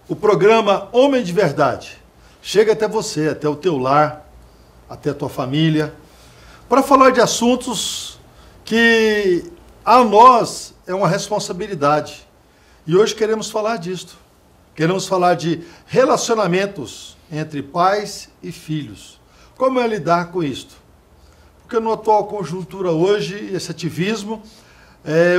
O programa Homem de Verdade chega até você, até o teu lar, até a tua família, para falar de assuntos que a nós é uma responsabilidade. E hoje queremos falar disto. Queremos falar de relacionamentos entre pais e filhos. Como é lidar com isto? Porque na atual conjuntura hoje, esse ativismo,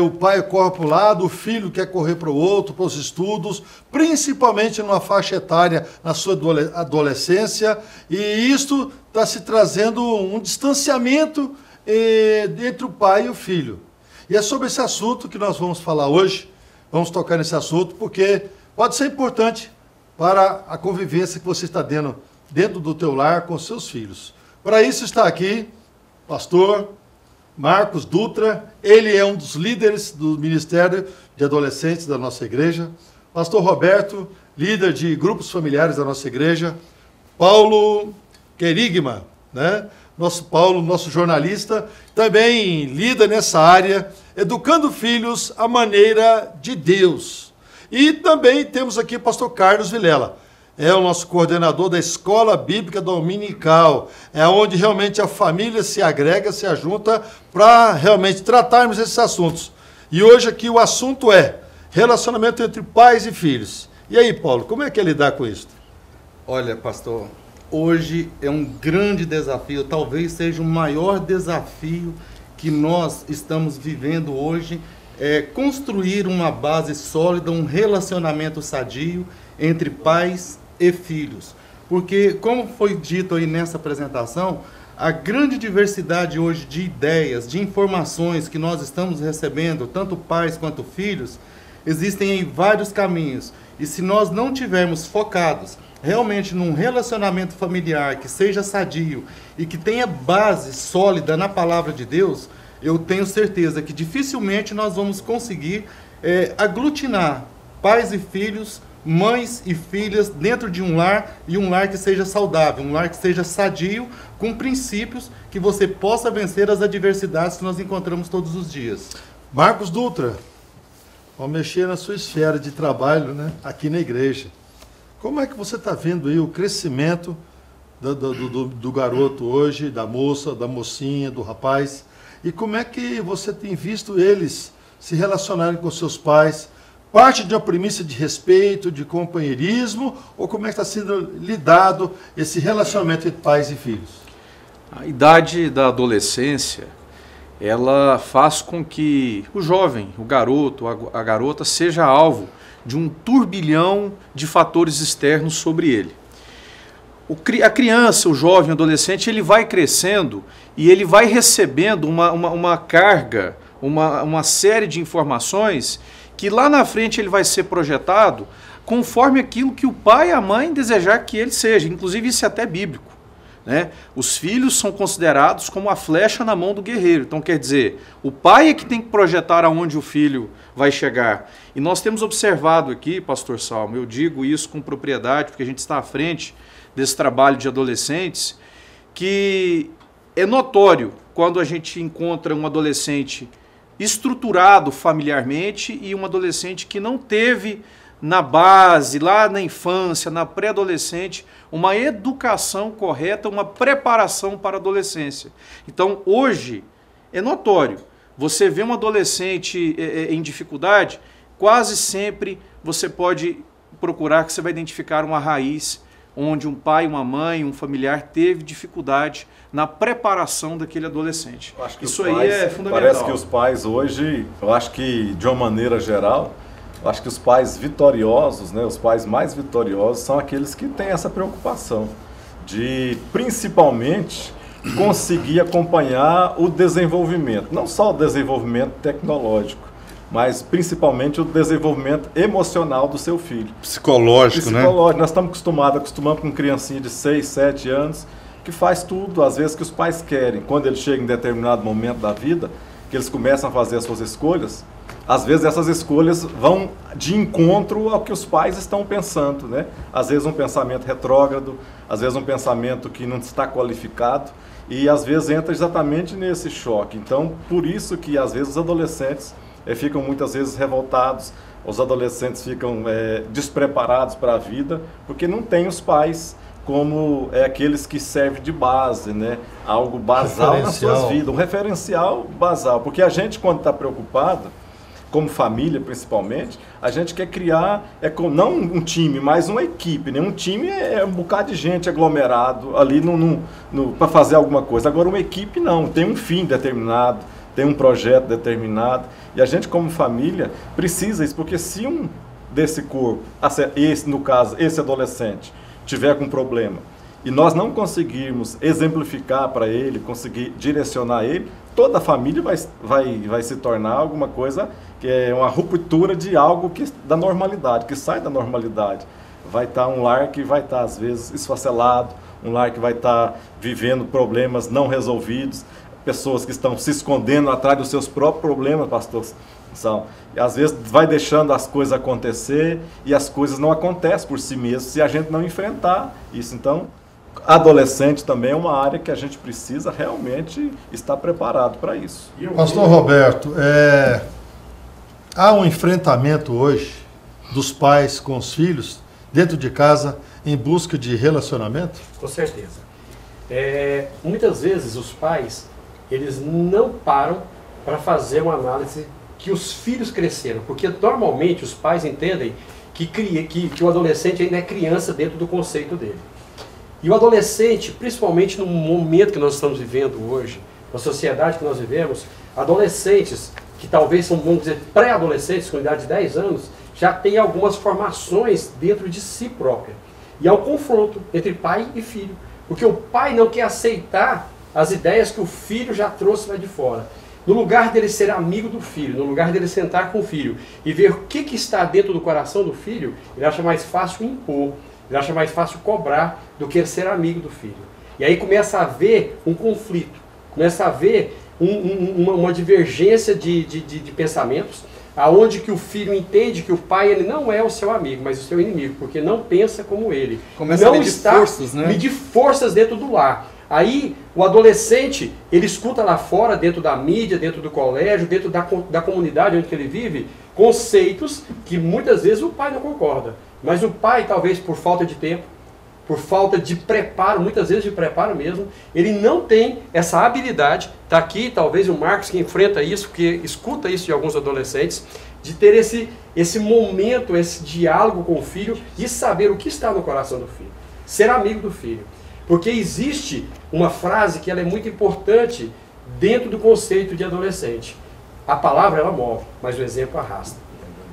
o pai corre para um lado, o filho quer correr para o outro, para os estudos, principalmente numa faixa etária na sua adolescência, e isto está se trazendo um distanciamento entre o pai e o filho. E é sobre esse assunto que nós vamos falar hoje, vamos tocar nesse assunto, porque pode ser importante para a convivência que você está dentro do teu lar com seus filhos. Para isso está aqui pastor Marcos Dutra, ele é um dos líderes do Ministério de Adolescentes da nossa igreja. Pastor Roberto, líder de grupos familiares da nossa igreja. Paulo Querigma, né? Nosso jornalista, também lida nessa área, educando filhos à maneira de Deus. E também temos aqui o pastor Carlos Vilela. É o nosso coordenador da Escola Bíblica Dominical. É onde realmente a família se agrega, se ajunta para realmente tratarmos esses assuntos. E hoje aqui o assunto é relacionamento entre pais e filhos. E aí, Paulo, como é que é lidar com isso? Olha, pastor, hoje é um grande desafio, talvez seja o maior desafio que nós estamos vivendo hoje, é construir uma base sólida, um relacionamento sadio entre pais e filhos. Porque, como foi dito aí nessa apresentação, a grande diversidade hoje de ideias, de informações que nós estamos recebendo, tanto pais quanto filhos, existem em vários caminhos. E se nós não tivermos focados realmente num relacionamento familiar que seja sadio e que tenha base sólida na palavra de Deus, eu tenho certeza que dificilmente nós vamos conseguir aglutinar pais e filhos, mães e filhas dentro de um lar, e um lar que seja saudável, um lar que seja sadio, com princípios que você possa vencer as adversidades que nós encontramos todos os dias. Marcos Dutra, vamos mexer na sua esfera de trabalho, né, aqui na igreja. Como é que você está vendo aí o crescimento do garoto hoje, da moça, da mocinha, do rapaz? E como é que você tem visto eles se relacionarem com seus pais? Parte de uma premissa de respeito, de companheirismo, ou como é que está sendo lidado esse relacionamento entre pais e filhos? A idade da adolescência, ela faz com que o jovem, o garoto, a garota, seja alvo de um turbilhão de fatores externos sobre ele. A criança, o jovem, o adolescente, ele vai crescendo e ele vai recebendo uma carga, uma série de informações que lá na frente ele vai ser projetado conforme aquilo que o pai e a mãe desejar que ele seja. Inclusive isso é até bíblico, né? Os filhos são considerados como a flecha na mão do guerreiro. Então quer dizer, o pai é que tem que projetar aonde o filho vai chegar. E nós temos observado aqui, pastor Salmo, eu digo isso com propriedade porque a gente está à frente desse trabalho de adolescentes, que é notório quando a gente encontra um adolescente estruturado familiarmente e um adolescente que não teve na base, lá na infância, na pré-adolescente, uma educação correta, uma preparação para a adolescência. Então, hoje, é notório, você vê um adolescente em dificuldade, quase sempre você pode procurar que você vai identificar uma raiz onde um pai, uma mãe, um familiar teve dificuldade na preparação daquele adolescente. Isso aí é fundamental. Parece que os pais hoje, eu acho que de uma maneira geral, eu acho que os pais vitoriosos, né, os pais mais vitoriosos são aqueles que têm essa preocupação de, principalmente, conseguir acompanhar o desenvolvimento, não só o desenvolvimento tecnológico, mas principalmente o desenvolvimento emocional do seu filho. Psicológico, né? Nós estamos acostumamos com criancinha de 6, 7 anos, que faz tudo, às vezes, que os pais querem. Quando eles chegam em determinado momento da vida, que eles começam a fazer as suas escolhas, às vezes essas escolhas vão de encontro ao que os pais estão pensando, né? Às vezes um pensamento retrógrado, às vezes um pensamento que não está qualificado, e às vezes entra exatamente nesse choque. Então, por isso que às vezes os adolescentes ficam muitas vezes revoltados, os adolescentes ficam despreparados para a vida, porque não tem os pais como aqueles que servem de base, né? Algo basal nas suas vidas, um referencial basal. Porque a gente, quando está preocupado, como família principalmente, a gente quer criar, não um time, mas uma equipe, né? Um time é um bocado de gente aglomerado ali para fazer alguma coisa. Agora uma equipe não, tem um fim determinado, tem um projeto determinado, e a gente como família precisa isso, porque se um desse corpo, no caso, esse adolescente, tiver com problema, e nós não conseguirmos exemplificar para ele, conseguir direcionar ele, toda a família vai se tornar alguma coisa que é uma ruptura de algo da normalidade, que sai da normalidade. Vai estar um lar que vai estar, às vezes, esfacelado, um lar que vai estar vivendo problemas não resolvidos, pessoas que estão se escondendo atrás dos seus próprios problemas, pastor. E às vezes vai deixando as coisas acontecer e as coisas não acontecem por si mesmo se a gente não enfrentar isso. Então, adolescente também é uma área que a gente precisa realmente estar preparado para isso. Pastor Roberto, há um enfrentamento hoje dos pais com os filhos dentro de casa em busca de relacionamento? Com certeza. Muitas vezes os pais, eles não param para fazer uma análise que os filhos cresceram, porque normalmente os pais entendem que o adolescente ainda é criança dentro do conceito dele. E o adolescente, principalmente no momento que nós estamos vivendo hoje, na sociedade que nós vivemos, adolescentes que talvez são, vamos dizer, pré-adolescentes, com idade de 10 anos, já têm algumas formações dentro de si própria. E há um confronto entre pai e filho, porque o pai não quer aceitar as ideias que o filho já trouxe lá de fora. No lugar dele ser amigo do filho, no lugar dele sentar com o filho e ver o que está dentro do coração do filho, ele acha mais fácil impor, ele acha mais fácil cobrar do que ser amigo do filho. E aí começa a haver um conflito, começa a haver uma divergência de pensamentos, aonde que o filho entende que o pai ele não é o seu amigo, mas o seu inimigo, porque não pensa como ele. Começa não a medir forças, né? Medir forças dentro do lar. Aí o adolescente, ele escuta lá fora, dentro da mídia, dentro do colégio, dentro da comunidade onde ele vive, conceitos que muitas vezes o pai não concorda. Mas o pai, talvez por falta de tempo, por falta de preparo, muitas vezes de preparo mesmo, ele não tem essa habilidade. Está aqui talvez o Marcos que enfrenta isso, que escuta isso de alguns adolescentes, de ter esse momento, esse diálogo com o filho e saber o que está no coração do filho. Ser amigo do filho. Porque existe uma frase que ela é muito importante dentro do conceito de adolescente. A palavra ela move, mas o exemplo arrasta.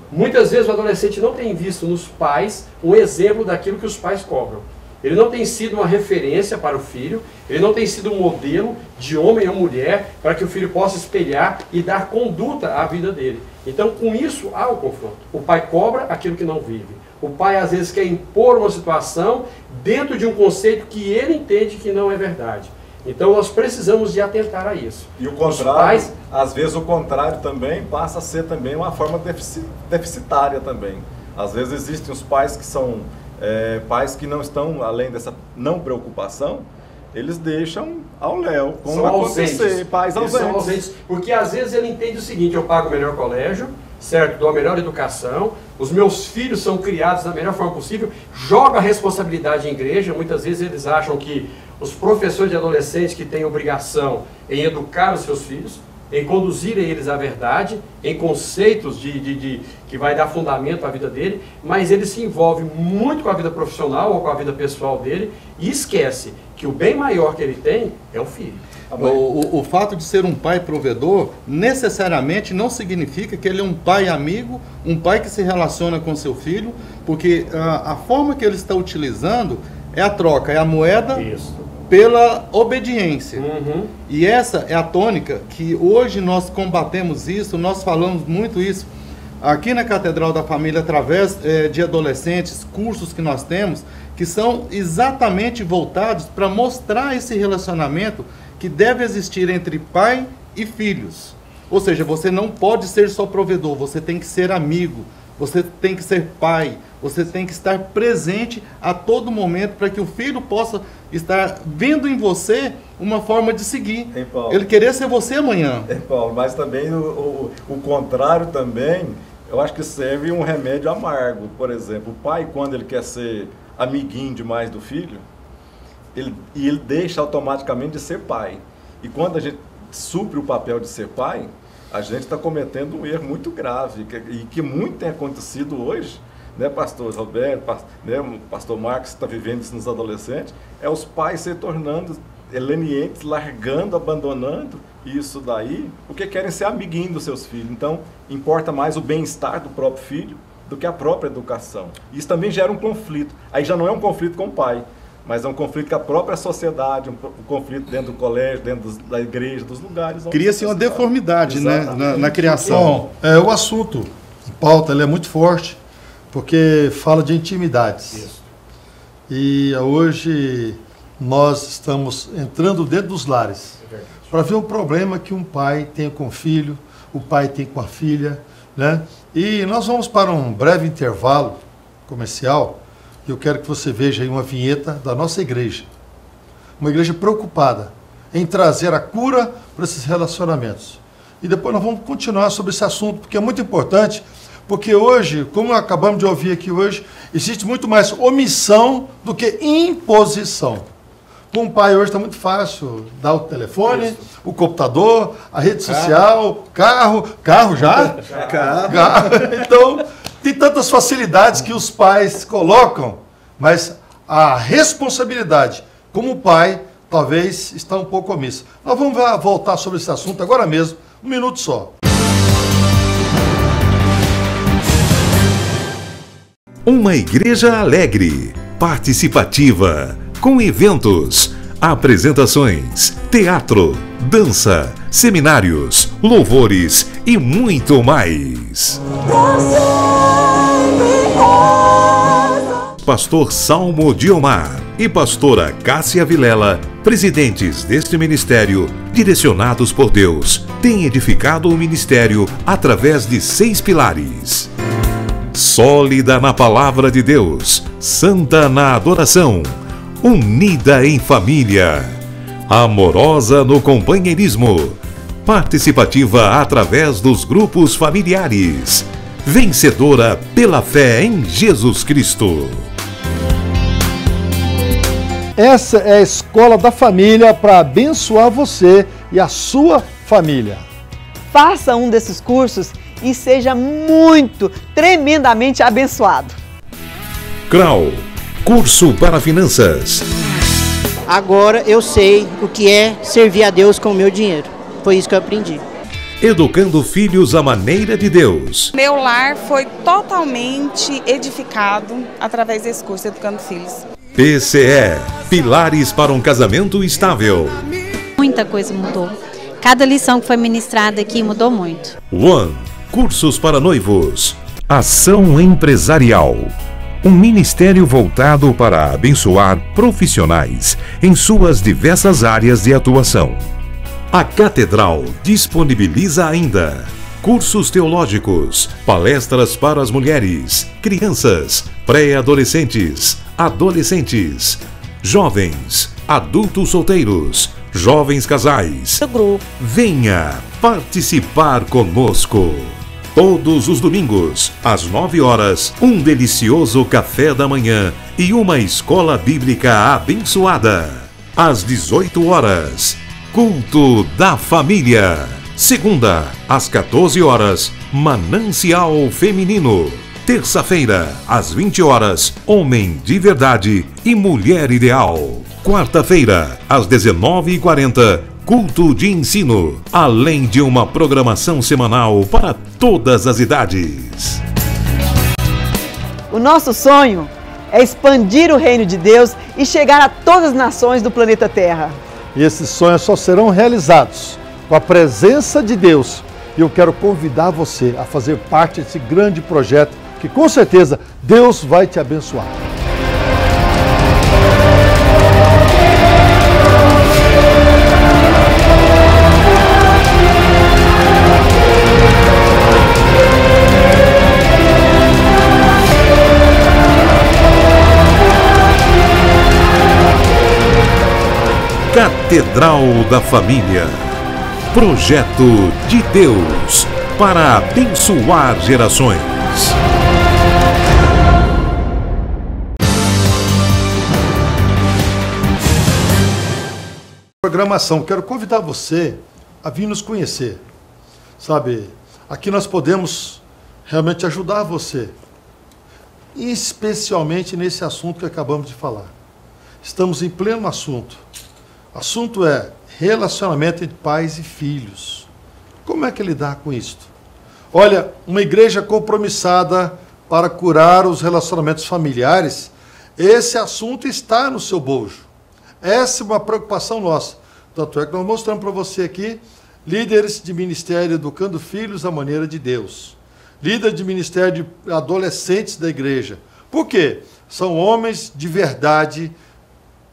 Muitas vezes o adolescente não tem visto nos pais um exemplo daquilo que os pais cobram. Ele não tem sido uma referência para o filho, ele não tem sido um modelo de homem ou mulher para que o filho possa espelhar e dar conduta à vida dele. Então, com isso, há o confronto. O pai cobra aquilo que não vive. O pai, às vezes, quer impor uma situação dentro de um conceito que ele entende que não é verdade. Então, nós precisamos de atentar a isso. E o contrário, às vezes o contrário também passa a ser também uma forma deficitária também. Às vezes existem os pais que são pais que não estão, além dessa não preocupação, eles deixam ao léu, como são acontecer, ausentes. Pais ausentes. São ausentes. Porque às vezes ele entende o seguinte: eu pago o melhor colégio, certo? Dou a melhor educação, os meus filhos são criados da melhor forma possível, joga a responsabilidade em igreja. Muitas vezes eles acham que os professores de adolescentes que têm obrigação em educar os seus filhos, em conduzir eles à verdade, em conceitos que vai dar fundamento à vida dele, mas ele se envolve muito com a vida profissional ou com a vida pessoal dele e esquece que o bem maior que ele tem é o filho. O fato de ser um pai provedor necessariamente não significa que ele é um pai amigo, um pai que se relaciona com seu filho, porque a forma que ele está utilizando é a troca, é a moeda pela obediência. Uhum. E essa é a tônica que hoje nós combatemos isso, nós falamos muito isso aqui na Catedral da Família, através de adolescentes, cursos que nós temos, que são exatamente voltados para mostrar esse relacionamento que deve existir entre pai e filhos. Ou seja, você não pode ser só provedor, você tem que ser amigo, você tem que ser pai, você tem que estar presente a todo momento para que o filho possa estar vendo em você uma forma de seguir. Ele querer ser você amanhã. Paulo, mas também o contrário também eu acho que serve um remédio amargo. Por exemplo, o pai, quando ele quer ser amiguinho demais do filho, ele deixa automaticamente de ser pai. E quando a gente supre o papel de ser pai, a gente está cometendo um erro muito grave, e que muito tem acontecido hoje, né, pastor Roberto, né, pastor Marcos está vivendo isso nos adolescentes, é os pais se tornando lenientes, largando, abandonando isso daí, porque querem ser amiguinhos dos seus filhos. Então, importa mais o bem-estar do próprio filho do que a própria educação. Isso também gera um conflito. Aí já não é um conflito com o pai, mas é um conflito com a própria sociedade, um conflito dentro do colégio, dentro da igreja, dos lugares. Cria-se uma deformidade, né, na criação. Então, o assunto em pauta ele é muito forte, porque fala de intimidades. Isso. E hoje nós estamos entrando dentro dos lares para ver o problema que um pai tem com o filho, o pai tem com a filha, né? E nós vamos para um breve intervalo comercial. Eu quero que você veja aí uma vinheta da nossa igreja. Uma igreja preocupada em trazer a cura para esses relacionamentos. E depois nós vamos continuar sobre esse assunto, porque é muito importante, porque hoje, como acabamos de ouvir aqui hoje, existe muito mais omissão do que imposição. Com o pai hoje está muito fácil dar o telefone, o computador, a rede social, carro já? Carro. Então, tem tantas facilidades que os pais colocam, mas a responsabilidade como pai talvez está um pouco omissa. Nós vamos voltar sobre esse assunto agora mesmo, um minuto só. Uma igreja alegre, participativa, com eventos, apresentações, teatro, dança, seminários, louvores e muito mais. Pastor Salmo Diomar e pastora Cássia Vilela, presidentes deste ministério, direcionados por Deus, têm edificado o ministério através de 6 pilares. Sólida na palavra de Deus, santa na adoração, unida em família, amorosa no companheirismo, participativa através dos grupos familiares, vencedora pela fé em Jesus Cristo. Essa é a escola da família para abençoar você e a sua família. Faça um desses cursos e seja tremendamente abençoado. CRAU, curso para finanças. Agora eu sei o que é servir a Deus com o meu dinheiro. Foi isso que eu aprendi. Educando filhos à maneira de Deus. Meu lar foi totalmente edificado através desse curso, Educando Filhos. PCE, Pilares para um Casamento Estável. Muita coisa mudou. Cada lição que foi ministrada aqui mudou muito. One, cursos para noivos. Ação Empresarial. Um ministério voltado para abençoar profissionais em suas diversas áreas de atuação. A Catedral disponibiliza ainda cursos teológicos, palestras para as mulheres, crianças, pré-adolescentes, adolescentes, jovens, adultos solteiros, jovens casais. Venha participar conosco. Todos os domingos, às 9 horas, um delicioso café da manhã e uma escola bíblica abençoada. Às 18 horas, culto da família. Segunda, às 14 horas, Manancial Feminino. Terça-feira, às 20 horas, Homem de Verdade e Mulher Ideal. Quarta-feira, às 19h40, culto de ensino, além de uma programação semanal para todas as idades. O nosso sonho é expandir o reino de Deus e chegar a todas as nações do planeta Terra. E esses sonhos só serão realizados com a presença de Deus. E eu quero convidar você a fazer parte desse grande projeto que com certeza Deus vai te abençoar. Catedral da Família. Projeto de Deus. para abençoar gerações. Programação, quero convidar você a vir nos conhecer. Sabe, aqui nós podemos realmente ajudar você, especialmente nesse assunto que acabamos de falar. Estamos em pleno assunto. O assunto é relacionamento entre pais e filhos. Como é que lidar com isto? Olha, uma igreja compromissada para curar os relacionamentos familiares, esse assunto está no seu bojo. Essa é uma preocupação nossa. Tanto é que nós mostramos para você aqui líderes de ministério educando filhos à maneira de Deus. Líder de ministério de adolescentes da igreja. Por quê? São homens de verdade,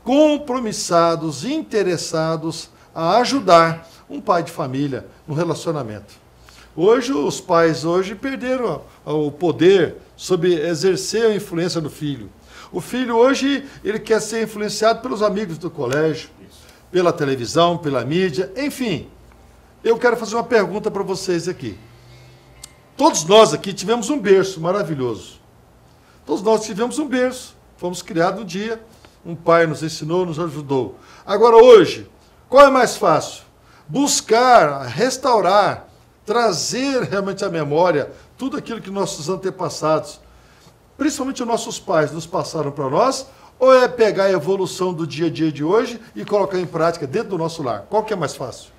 compromissados, interessados a ajudar um pai de família no relacionamento. Hoje, os pais perderam o poder sobre exercer a influência no filho. O filho hoje, ele quer ser influenciado pelos amigos do colégio, pela televisão, pela mídia, enfim. Eu quero fazer uma pergunta para vocês aqui. Todos nós aqui tivemos um berço maravilhoso. Todos nós tivemos um berço. Fomos criados um dia, um pai nos ensinou, nos ajudou. Agora hoje, qual é mais fácil? Buscar, restaurar, trazer realmente à memória tudo aquilo que nossos antepassados, principalmente os nossos pais, nos passaram para nós, ou é pegar a evolução do dia a dia de hoje e colocar em prática dentro do nosso lar? Qual que é mais fácil?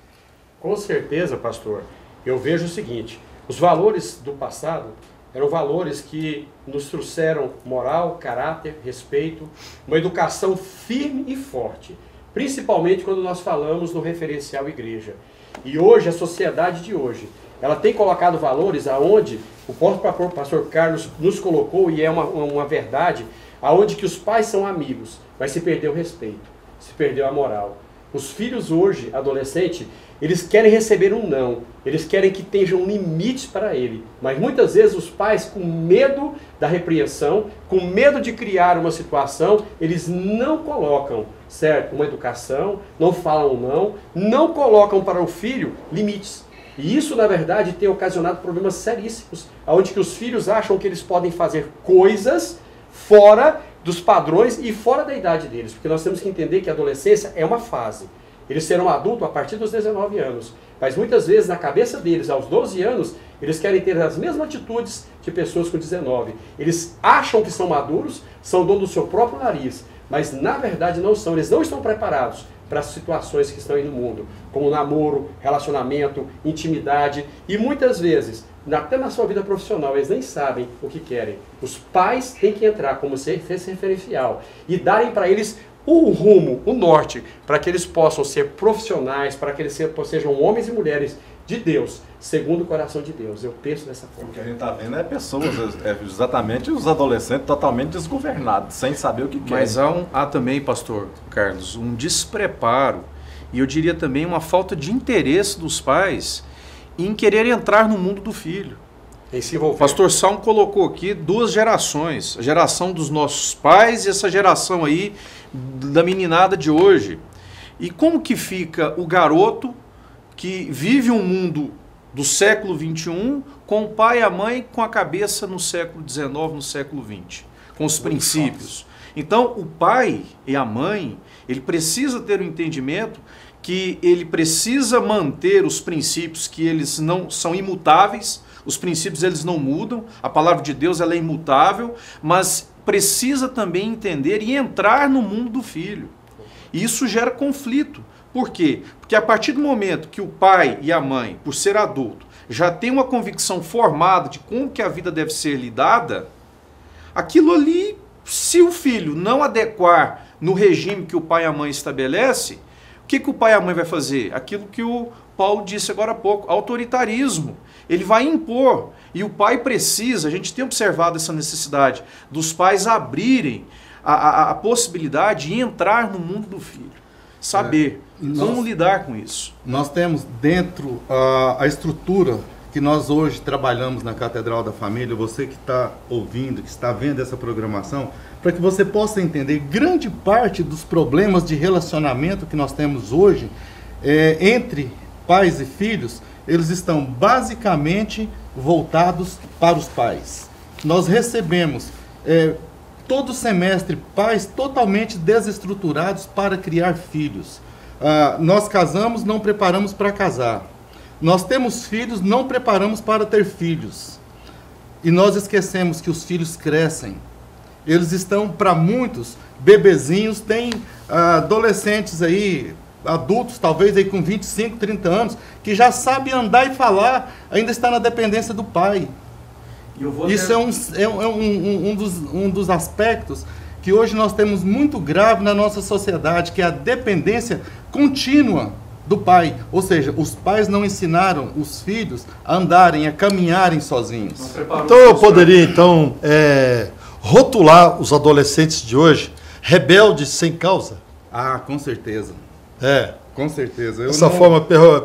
Com certeza, pastor. Eu vejo o seguinte, os valores do passado eram valores que nos trouxeram moral, caráter, respeito, uma educação firme e forte, principalmente quando nós falamos no referencial igreja. E hoje, a sociedade de hoje, ela tem colocado valores aonde o próprio pastor Carlos nos colocou, e é uma verdade, aonde que os pais são amigos, mas se perdeu o respeito, se perdeu a moral. Os filhos hoje, adolescentes, eles querem receber um não, eles querem que tenham limites para ele, mas muitas vezes os pais, com medo da repreensão, com medo de criar uma situação, eles não colocam, certo, uma educação, não falam não colocam para o filho limites. E isso, na verdade, tem ocasionado problemas seríssimos, onde que os filhos acham que eles podem fazer coisas fora dos padrões e fora da idade deles, porque nós temos que entender que a adolescência é uma fase. Eles serão adultos a partir dos 19 anos, mas muitas vezes na cabeça deles, aos 12 anos, eles querem ter as mesmas atitudes de pessoas com 19. Eles acham que são maduros, são donos do seu próprio nariz, mas na verdade não são, eles não estão preparados para as situações que estão aí no mundo, como namoro, relacionamento, intimidade, e muitas vezes, até na sua vida profissional, eles nem sabem o que querem. Os pais têm que entrar como referencial e darem para eles o rumo, o norte, para que eles possam ser profissionais, para que eles sejam homens e mulheres de Deus, segundo o coração de Deus. Eu penso dessa forma. O que a gente está vendo é pessoas, exatamente os adolescentes totalmente desgovernados, sem saber o que querem. Mas há também, pastor Carlos, um despreparo, e eu diria também uma falta de interesse dos pais em querer entrar no mundo do filho. O pastor Salmo colocou aqui duas gerações, a geração dos nossos pais e essa geração aí da meninada de hoje. E como que fica o garoto que vive um mundo do século XXI com o pai e a mãe com a cabeça no século XIX, no século XX, com os princípios? Então, o pai e a mãe, ele precisa ter um entendimento que ele precisa manter os princípios, que eles não são imutáveis, os princípios eles não mudam, a palavra de Deus ela é imutável, mas precisa também entender e entrar no mundo do filho. E isso gera conflito. Por quê? Porque a partir do momento que o pai e a mãe, por ser adulto, já tem uma convicção formada de como que a vida deve ser lidada, aquilo ali, se o filho não adequar no regime que o pai e a mãe estabelece, o que o pai e a mãe vai fazer? Aquilo que o Paulo disse agora há pouco, autoritarismo. Ele vai impor. E o pai precisa, a gente tem observado essa necessidade dos pais abrirem a possibilidade de entrar no mundo do filho. Saber como lidar com isso. Nós temos dentro a estrutura que nós hoje trabalhamos na Catedral da Família, você que está ouvindo, que está vendo essa programação, para que você possa entender grande parte dos problemas de relacionamento que nós temos hoje entre pais e filhos, eles estão basicamente voltados para os pais. Nós recebemos todo semestre pais totalmente desestruturados para criar filhos. Nós casamos, não preparamos para casar. Nós temos filhos, não preparamos para ter filhos. E nós esquecemos que os filhos crescem. Eles estão, para muitos, bebezinhos, tem adolescentes aí, adultos talvez aí com 25, 30 anos, que já sabem andar e falar, ainda está na dependência do pai. Isso é um dos aspectos que hoje nós temos muito grave na nossa sociedade, que é a dependência contínua do pai. Ou seja, os pais não ensinaram os filhos a andarem, a caminharem sozinhos. Então eu poderia, rotular os adolescentes de hoje rebeldes sem causa? Ah, com certeza. Com certeza. Essa forma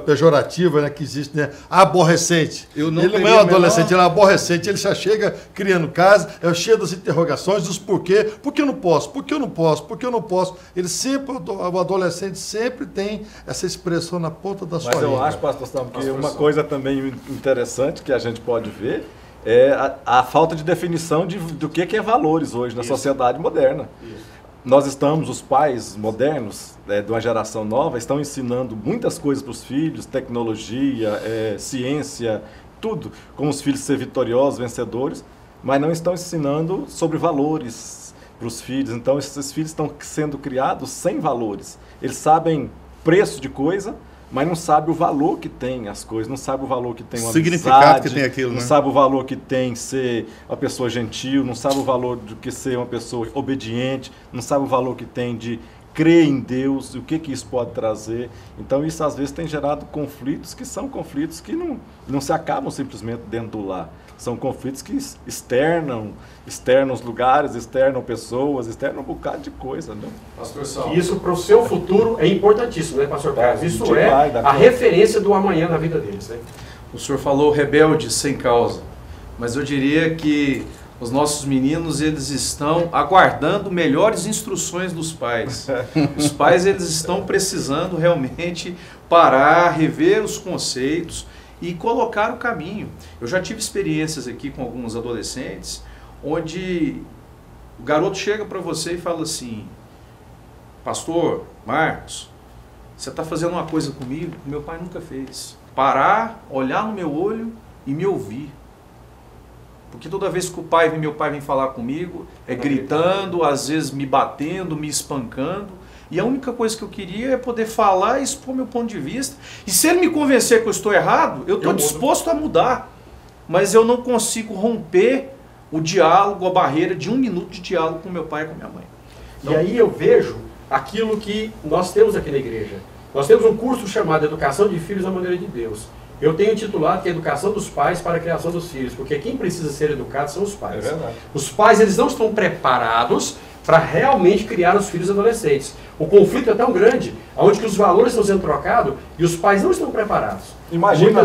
pejorativa, né, que existe, né? Aborrecente. Ele não é um adolescente, ele é um aborrecente. Ele já chega criando casa, é cheio das interrogações, dos porquê. Por que eu não posso? Por que eu não posso? Por que eu não posso? O adolescente sempre tem essa expressão na ponta da sua língua. Mas eu acho, pastor Sam, que uma coisa também interessante que a gente pode ver é a falta de definição do que é valores hoje na sociedade moderna. Nós estamos, os pais modernos, de uma geração nova, estão ensinando muitas coisas para os filhos, tecnologia, ciência, tudo, como os filhos ser vitoriosos, vencedores, mas não estão ensinando sobre valores para os filhos. Então, esses filhos estão sendo criados sem valores. Eles sabem preço de coisa, mas não sabe o valor que tem as coisas, não sabe o valor que tem uma significado amizade, que tem aquilo, não sabe o valor que tem ser uma pessoa gentil, não sabe o valor do que ser uma pessoa obediente, não sabe o valor que tem de crer em Deus, o que isso pode trazer. Então isso às vezes tem gerado conflitos que são conflitos que não se acabam simplesmente dentro do lar. São conflitos que externam os lugares, externam pessoas, externam um bocado de coisa, né? Pastor Sal. Isso para o seu futuro é importantíssimo, né, pastor Carlos? Isso é a referência do amanhã na vida deles, né? O senhor falou rebelde sem causa, mas eu diria que os nossos meninos, eles estão aguardando melhores instruções dos pais. Os pais, eles estão precisando realmente parar, rever os conceitos e colocar o caminho. Eu já tive experiências aqui com alguns adolescentes, onde o garoto chega para você e fala assim: pastor Marcos, você está fazendo uma coisa comigo que meu pai nunca fez. Parar, olhar no meu olho e me ouvir. Porque toda vez que meu pai vem falar comigo, é gritando, às vezes me batendo, me espancando. E a única coisa que eu queria é poder falar e expor meu ponto de vista. E se ele me convencer que eu estou errado, eu estou disposto a mudar. Mas eu não consigo romper o diálogo, a barreira de 1 minuto de diálogo com meu pai e com minha mãe. Então, e aí eu vejo aquilo que nós temos aqui na igreja. Nós temos um curso chamado Educação de Filhos à Maneira de Deus. Eu tenho intitulado que é Educação dos Pais para a Criação dos Filhos, porque quem precisa ser educado são os pais. É verdade. Os pais, eles não estão preparados para realmente criar os filhos adolescentes. O conflito é tão grande, onde que os valores estão sendo trocados e os pais não estão preparados. Imagina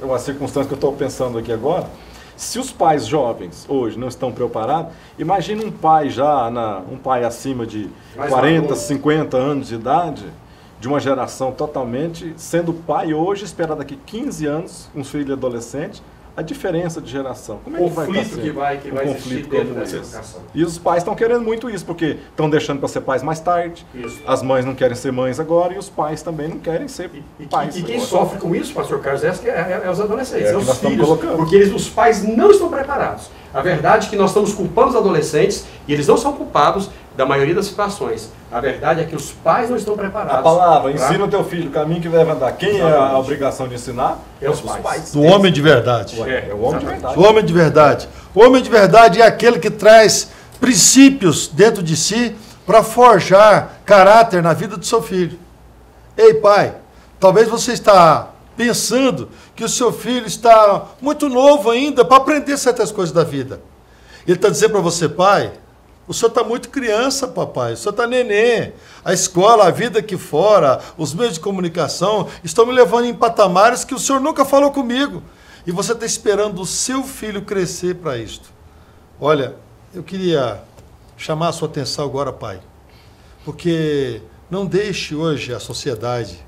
uma circunstância que eu estou pensando aqui agora. Se os pais jovens hoje não estão preparados, imagina um pai um pai acima de 40, 50 anos de idade, de uma geração totalmente, sendo pai hoje, esperar daqui 15 anos, um filho adolescente, a diferença de geração. Como é que vai estar sendo? que vai existir dentro dessa educação. E os pais estão querendo muito isso, porque estão deixando para ser pais mais tarde, as mães não querem ser mães agora, e os pais também não querem ser pais. E quem sofre com isso, pastor Carlos, é os adolescentes, é os filhos, porque os pais não estão preparados. A verdade é que nós estamos culpando os adolescentes, e eles não são culpados da maioria das situações. A verdade é que os pais não estão preparados. A palavra, ensina o teu filho o caminho que deve andar. Quem é a obrigação de ensinar? É os pais. Do homem de verdade. É o homem de verdade. O homem de verdade. O homem de verdade é aquele que traz princípios dentro de si para forjar caráter na vida do seu filho. Ei, pai, talvez você está pensando que o seu filho está muito novo ainda para aprender certas coisas da vida. Ele está dizendo para você: pai, o senhor está muito criança, papai. O senhor está neném. A escola, a vida aqui fora, os meios de comunicação estão me levando em patamares que o senhor nunca falou comigo. E você está esperando o seu filho crescer para isto. Olha, eu queria chamar a sua atenção agora, pai. Porque não deixe hoje a sociedade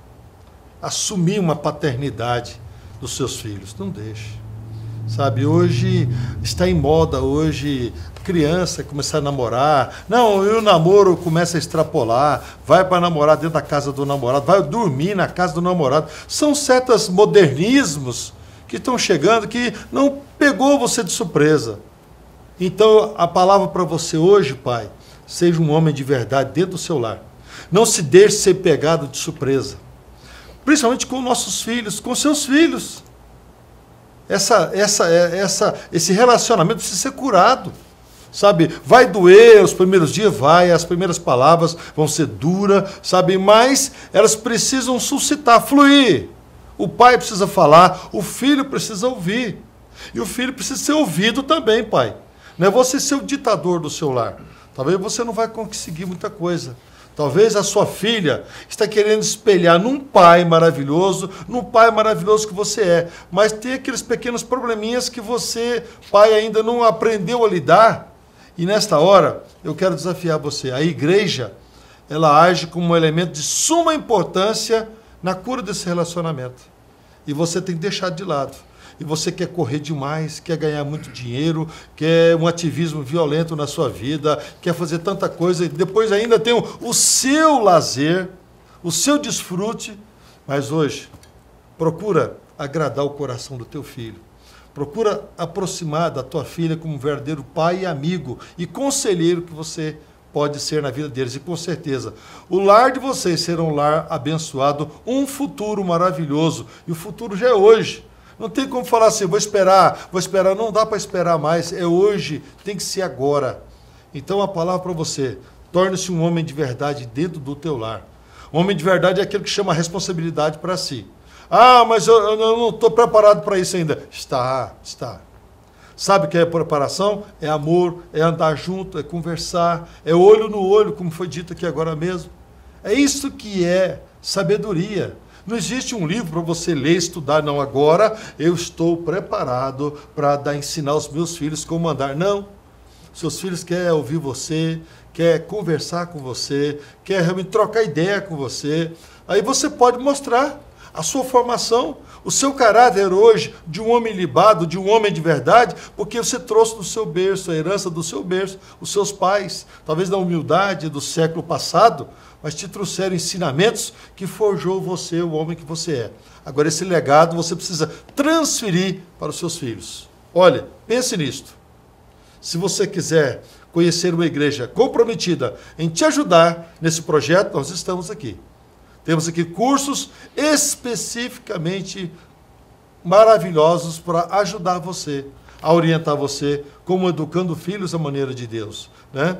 assumir uma paternidade dos seus filhos. Não deixe. Sabe, hoje está em moda, hoje criança começar a namorar. Não, e o namoro começa a extrapolar, vai para namorar dentro da casa do namorado, vai dormir na casa do namorado. São certos modernismos que estão chegando que não pegou você de surpresa. Então, a palavra para você hoje, pai, seja um homem de verdade dentro do seu lar. Não se deixe ser pegado de surpresa. Principalmente com nossos filhos, com seus filhos. Esse relacionamento precisa ser curado. Sabe, vai doer os primeiros dias, vai, as primeiras palavras vão ser duras, sabe, mas elas precisam suscitar, fluir. O pai precisa falar, o filho precisa ouvir. E o filho precisa ser ouvido também, pai. Não é você ser o ditador do seu lar. Talvez você não vai conseguir muita coisa. Talvez a sua filha está querendo espelhar num pai maravilhoso que você é. Mas tem aqueles pequenos probleminhas que você, pai, ainda não aprendeu a lidar. E nesta hora, eu quero desafiar você. A igreja, ela age como um elemento de suma importância na cura desse relacionamento. E você tem que deixar de lado. E você quer correr demais, quer ganhar muito dinheiro, quer um ativismo violento na sua vida, quer fazer tanta coisa, e depois ainda tem o seu lazer, o seu desfrute. Mas hoje, procura agradar o coração do teu filho. Procura aproximar da tua filha como um verdadeiro pai e amigo e conselheiro que você pode ser na vida deles. E com certeza, o lar de vocês será um lar abençoado, um futuro maravilhoso. E o futuro já é hoje. Não tem como falar assim, vou esperar, não dá para esperar mais, é hoje, tem que ser agora. Então a palavra para você, torne-se um homem de verdade dentro do teu lar. Um homem de verdade é aquele que chama a responsabilidade para si. Ah, mas eu não estou preparado para isso ainda. Está. Sabe o que é preparação? É amor, é andar junto, é conversar, é olho no olho, como foi dito aqui agora mesmo. É isso que é sabedoria. Não existe um livro para você ler, estudar, não. Agora eu estou preparado para ensinar aos meus filhos como andar. Não. Seus filhos querem ouvir você, quer conversar com você, quer realmente trocar ideia com você. Aí você pode mostrar a sua formação, o seu caráter hoje de um homem libado, de um homem de verdade, porque você trouxe do seu berço, a herança do seu berço, os seus pais, talvez da humildade do século passado, mas te trouxeram ensinamentos que forjou você, o homem que você é. Agora, esse legado você precisa transferir para os seus filhos. Olha, pense nisto. Se você quiser conhecer uma igreja comprometida em te ajudar nesse projeto, nós estamos aqui. Temos aqui cursos especificamente maravilhosos para ajudar você, a orientar você, como educando filhos à maneira de Deus. Né?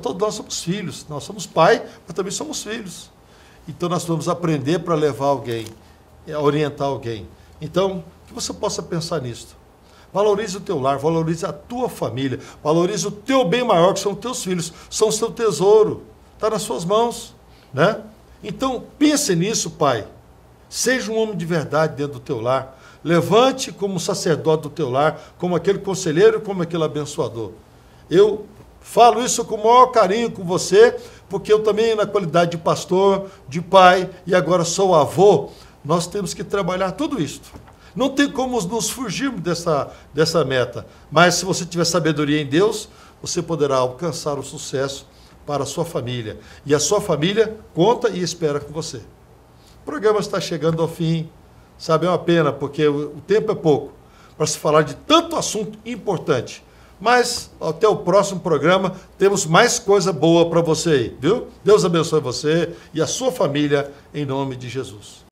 Todos nós somos filhos, nós somos pai, mas também somos filhos. Então nós vamos aprender para levar alguém, orientar alguém. Então, que você possa pensar nisso. Valorize o teu lar, valorize a tua família, valorize o teu bem maior, que são os teus filhos, são o seu tesouro, está nas suas mãos. Né? Então, pense nisso, pai. Seja um homem de verdade dentro do teu lar. Levante como sacerdote do teu lar, como aquele conselheiro, como aquele abençoador. Eu falo isso com o maior carinho com você, porque eu também, na qualidade de pastor, de pai, e agora sou avô, nós temos que trabalhar tudo isto. Não tem como nos fugirmos dessa meta, mas se você tiver sabedoria em Deus, você poderá alcançar o sucesso para a sua família. E a sua família conta e espera com você. O programa está chegando ao fim. Sabe, é uma pena, porque o tempo é pouco para se falar de tanto assunto importante. Mas, até o próximo programa, temos mais coisa boa para você aí, viu? Deus abençoe você e a sua família, em nome de Jesus.